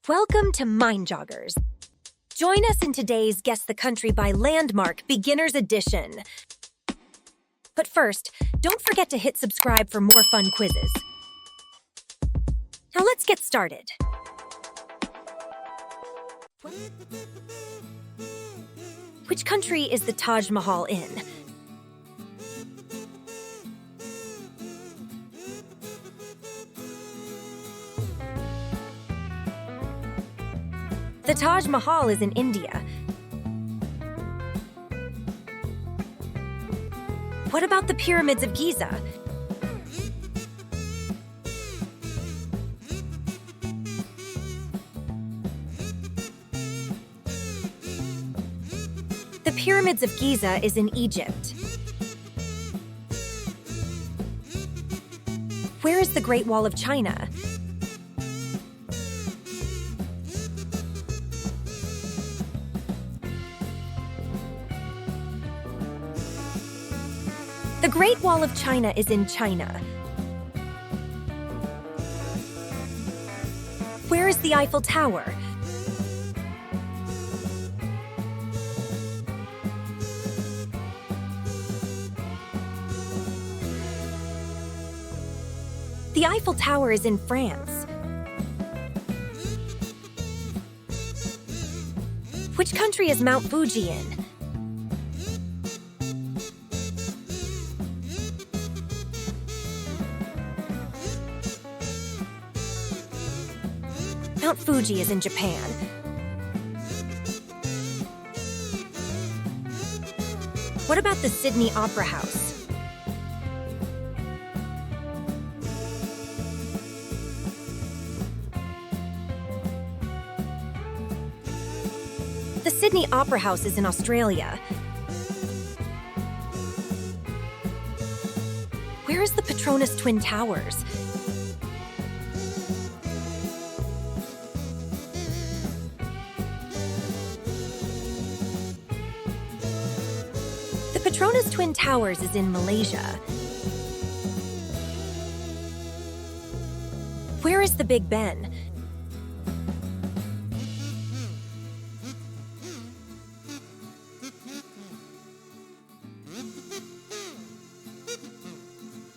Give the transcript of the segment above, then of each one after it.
Welcome to Mind Joggers. Join us in today's Guess the Country by Landmark Beginner's Edition. But first, don't forget to hit subscribe for more fun quizzes. Now let's get started. Which country is the Taj Mahal in? The Taj Mahal is in India. What about the pyramids of Giza? The pyramids of Giza is in Egypt. Where is the Great Wall of China? The Great Wall of China is in China. Where is the Eiffel Tower? The Eiffel Tower is in France. Which country is Mount Fuji in? Mount Fuji is in Japan. What about the Sydney Opera House? The Sydney Opera House is in Australia. Where is the Petronas Twin Towers? The Petronas Twin Towers is in Malaysia. Where is the Big Ben?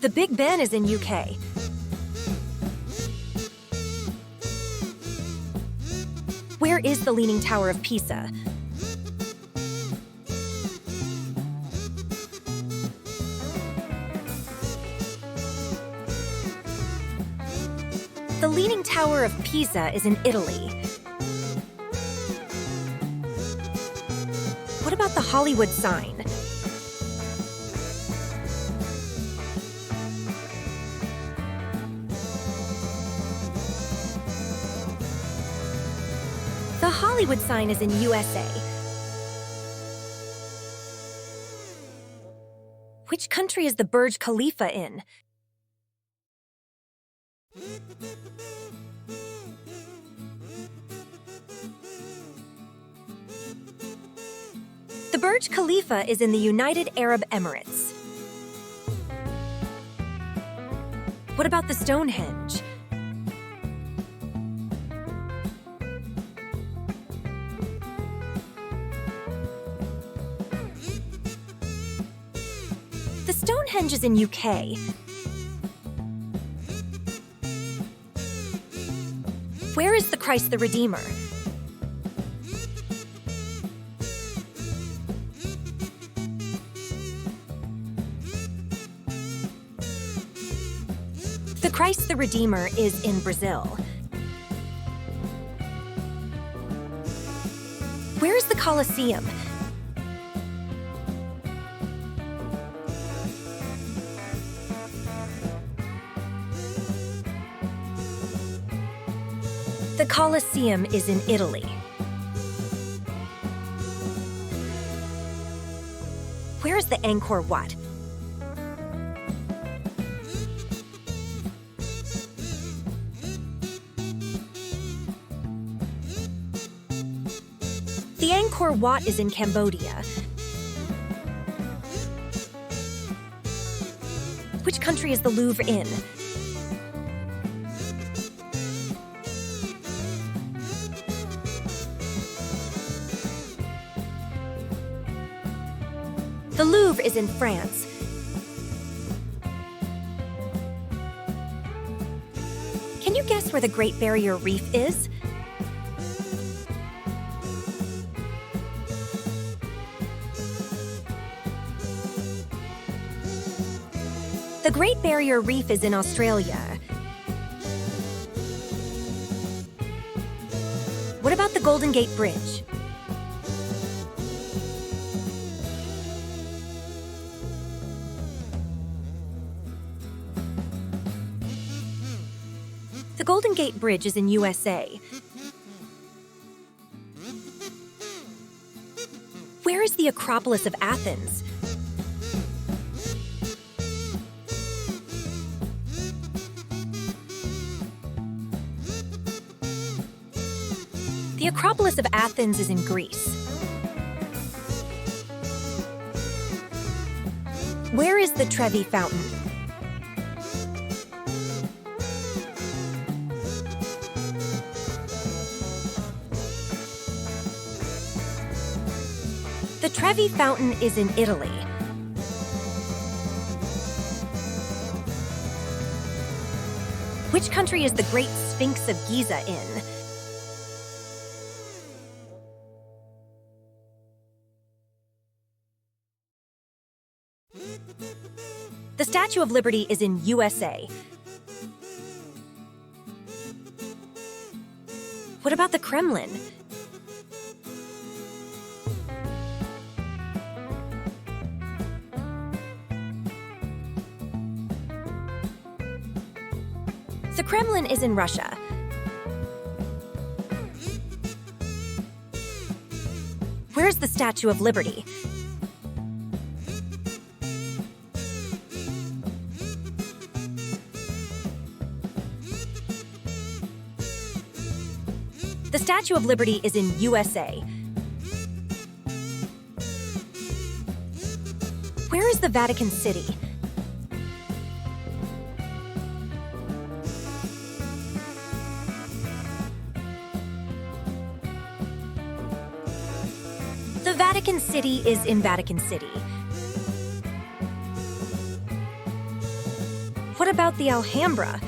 The Big Ben is in UK. Where is the Leaning Tower of Pisa? The Leaning Tower of Pisa is in Italy. What about the Hollywood sign? The Hollywood sign is in USA. Which country is the Burj Khalifa in? The Burj Khalifa is in the United Arab Emirates. What about the Stonehenge? The Stonehenge is in UK. Where is the Christ the Redeemer? The Christ the Redeemer is in Brazil. Where is the Colosseum? The Colosseum is in Italy. Where is the Angkor Wat? The Angkor Wat is in Cambodia. Which country is the Louvre in? The Louvre is in France. Can you guess where the Great Barrier Reef is? The Great Barrier Reef is in Australia. What about the Golden Gate Bridge? The Golden Gate Bridge is in USA. Where is the Acropolis of Athens? The Acropolis of Athens is in Greece. Where is the Trevi Fountain? The Trevi Fountain is in Italy. Which country is the Great Sphinx of Giza in? The Statue of Liberty is in USA. What about the Kremlin? The Kremlin is in Russia. Where's the Statue of Liberty? The Statue of Liberty is in USA. Where is the Vatican City? The Vatican City is in Vatican City. What about the Alhambra?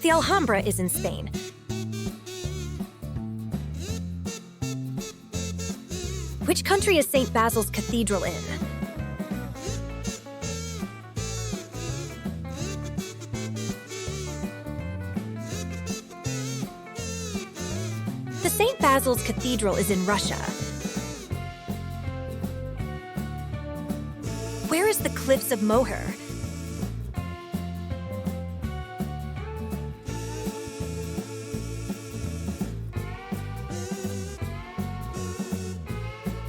The Alhambra is in Spain. Which country is St. Basil's Cathedral in? The St. Basil's Cathedral is in Russia. Where is the Cliffs of Moher?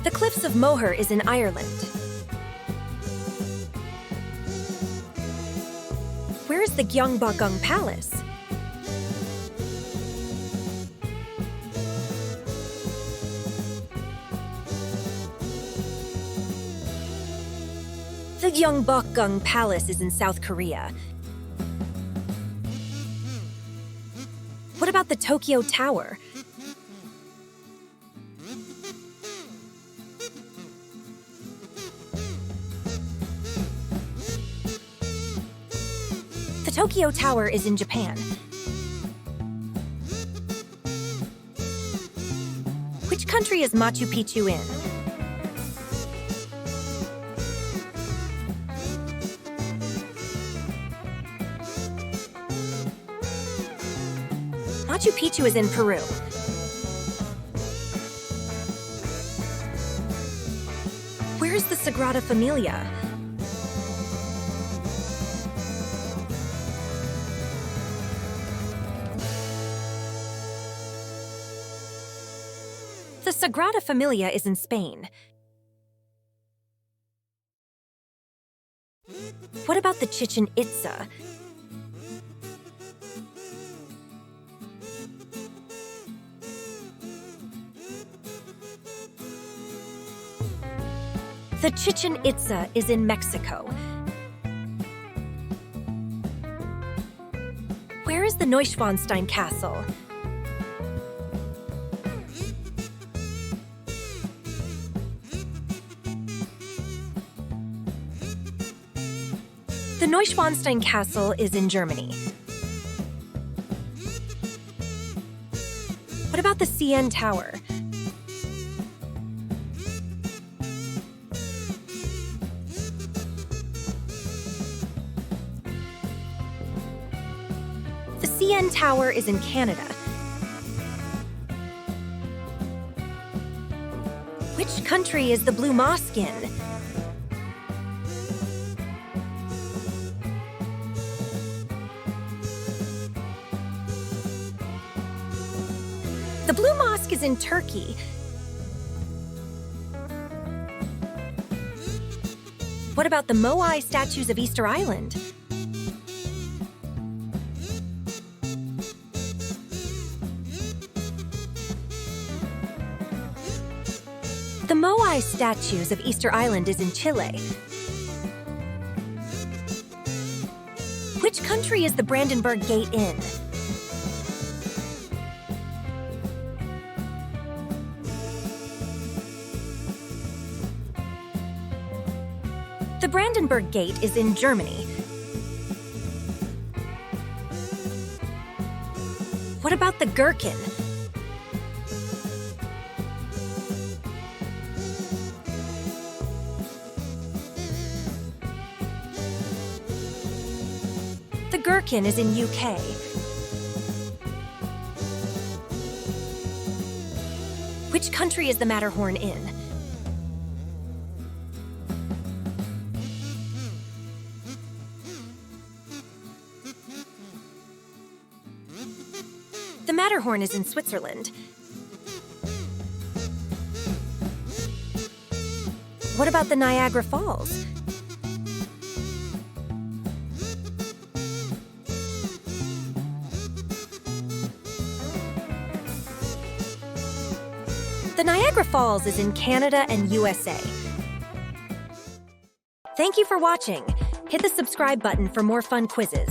The Cliffs of Moher is in Ireland. Where is the Gyeongbokgung Palace? The Gyeongbokgung Palace is in South Korea. What about the Tokyo Tower? The Tokyo Tower is in Japan. Which country is Machu Picchu in? Machu Picchu is in Peru. Where is the Sagrada Familia? The Sagrada Familia is in Spain. What about the Chichen Itza? The Chichen Itza is in Mexico. is the Neuschwanstein Castle. The Neuschwanstein Castle is in Germany. What about the CN Tower? The CN Tower is in Canada. Which country is the Blue Mosque in? The Blue Mosque is in Turkey. What about the Moai statues of Easter Island? The Moai statues of Easter Island is in Chile. Which country is the Brandenburg Gate in? The Brandenburg Gate is in Germany. What about the Gherkin? The Gherkin is in UK. Which country is the Matterhorn in? The Matterhorn is in Switzerland. What about the Niagara Falls? The Niagara Falls is in Canada and USA. Thank you for watching. Hit the subscribe button for more fun quizzes.